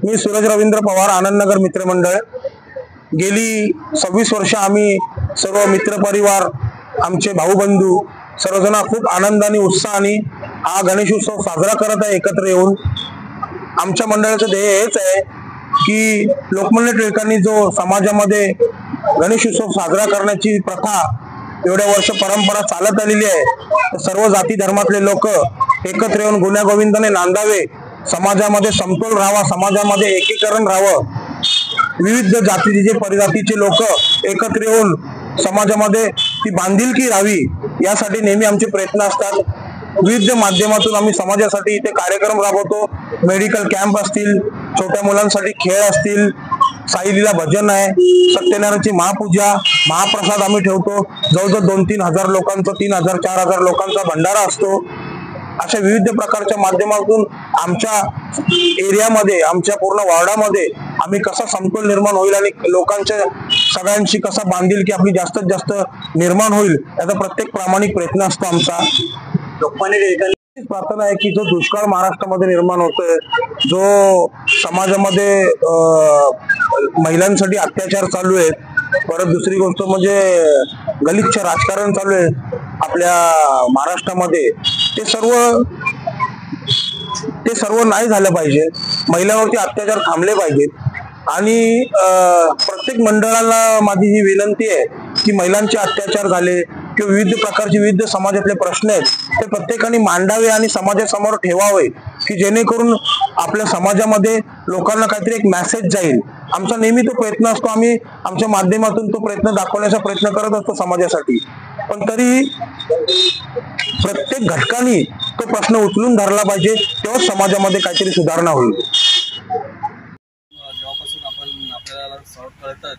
मी सूरज रवींद्र पवार, आनंदनगर मित्रमंडळ। गेली 26 वर्ष आम्ही सर्व मित्रपरिवार, आमचे भाऊबंधू सर्वजण खूप आनंदाने उत्साहाने हा गणेशोत्सव साजरा करत आहे एकत्र येऊन। आमच्या मंडळाचं ध्येय हेच आहे की लोकमान्य टिळकांनी जो समाजामध्ये गणेशोत्सव साजरा करण्याची प्रथा एवढ्या वर्ष परंपरा चालत आलेली आहे, सर्व जाती धर्मातले लोक एकत्र येऊन गुण्यागोविंदाने नांदावे, समाजामध्ये समतोल राहावा, समाजामध्ये एकीकरण राहावं, विविध जातीचे परिजातीचे लोक एकत्र येऊन समाजामध्ये ती बांधिलकी राहावी, यासाठी नेहमी आमचे प्रयत्न असतात। विविध माध्यमातून आम्ही समाजासाठी इथे कार्यक्रम राबवतो। मेडिकल कॅम्प असतील, छोट्या मुलांसाठी खेळ असतील, साईलीला भजन आहे, सत्यनारायणची महापूजा, महाप्रसाद आम्ही ठेवतो। जवळजवळ 2-3 हजार लोकांचा, 3,000-4,000 लोकांचा भंडारा असतो। अशा विविध प्रकारच्या माध्यमातून आमच्या एरियामध्ये, आमच्या पूर्ण वार्डामध्ये आम्ही कसा समतोल निर्माण होईल आणि लोकांच्या सगळ्यांची कसा बांधिलकी आपली जास्तीत जास्त निर्माण होईल, याचा प्रत्येक प्रामाणिक प्रयत्न असतो आमचा। लोकमान्य टिळकांची प्रार्थना आहे की जो दुष्काळ महाराष्ट्रामध्ये निर्माण होतोय, जो समाजामध्ये महिलांसाठी अत्याचार चालू आहेत, परत दुसरी गोष्ट म्हणजे गलिच्छ राजकारण चालू आहे आपल्या महाराष्ट्रामध्ये, ते सर्व नाही झालं पाहिजे। महिलांवरती अत्याचार थांबले पाहिजेत आणि प्रत्येक मंडळाला माझी ही विनंती आहे की महिलांचे अत्याचार झाले किंवा विविध प्रकारचे विविध समाजातले प्रश्न आहेत ते प्रत्येकाने मांडावे आणि समाजासमोर ठेवावे, की जेणेकरून आपल्या समाजामध्ये लोकांना काहीतरी एक मेसेज जाईल। आमचा नेहमी तो प्रयत्न असतो, आम्ही आमच्या माध्यमातून तो प्रयत्न दाखवण्याचा प्रयत्न करत असतो समाजासाठी, पण तरी प्रत्येक घटकाने तो प्रश्न उचलून धरला पाहिजे, तेव्हा समाजामध्ये काहीतरी सुधारणा होईल। जेव्हापासून आपण आपल्याला कळतं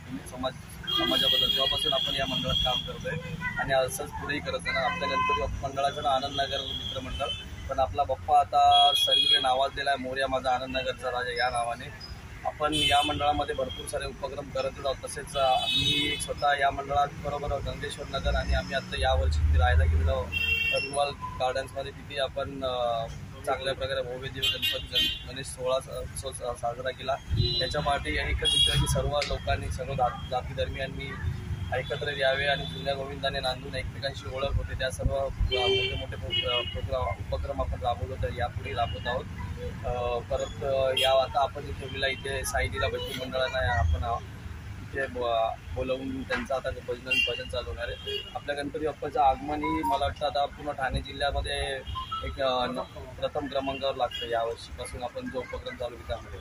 समाजाबद्दल, तेव्हापासून आपण या मंडळात काम करतोय आणि असंच पुढेही करत जाणार। आपल्या गणपती मंडळाचं नाव आनंदनगर मित्रमंडळ, पण आपला बाप्पा आता सगळीकडे नावाजलेला आहे, मोरया माझा आनंदनगरचा राजा या नावाने। आपण या मंडळामध्ये भरपूर सारे उपक्रम करतच आहोत। तसेच मी स्वतः या मंडळात बरोबर गंगेश्वर नगर आणि आम्ही आता यावर्षी राहायला गेलेलो रुवाल गार्डन्समध्ये, तिथे आपण चांगल्या प्रकारे भव्य दिव्य गणपती गणेश सोहळा साजरा केला। त्याच्या पाठी एकच इच्छा की सर्व लोकांनी, सर्व जाती धर्मियांनी एकत्र यावे आणि जुन्या गोविंदाने नांदून एकमेकांशी ओळख होते, त्या सर्व मोठे उपक्रम आपण राबवलो, तर यापुढे राबवत आहोत। परत आता आपण इथे साईलीला भजनी मंडळांना आपण इथे बोलवून त्यांचं आता भजन चालू होणार आहे। आपल्या गणपती बाप्पाचं आगमन ही मला वाटतं आता पूर्ण ठाणे जिल्ह्यामध्ये एक प्रथम क्रमांकावर लागतं। यावर्षीपासून आपण जो उपक्रम चालू केला त्यामध्ये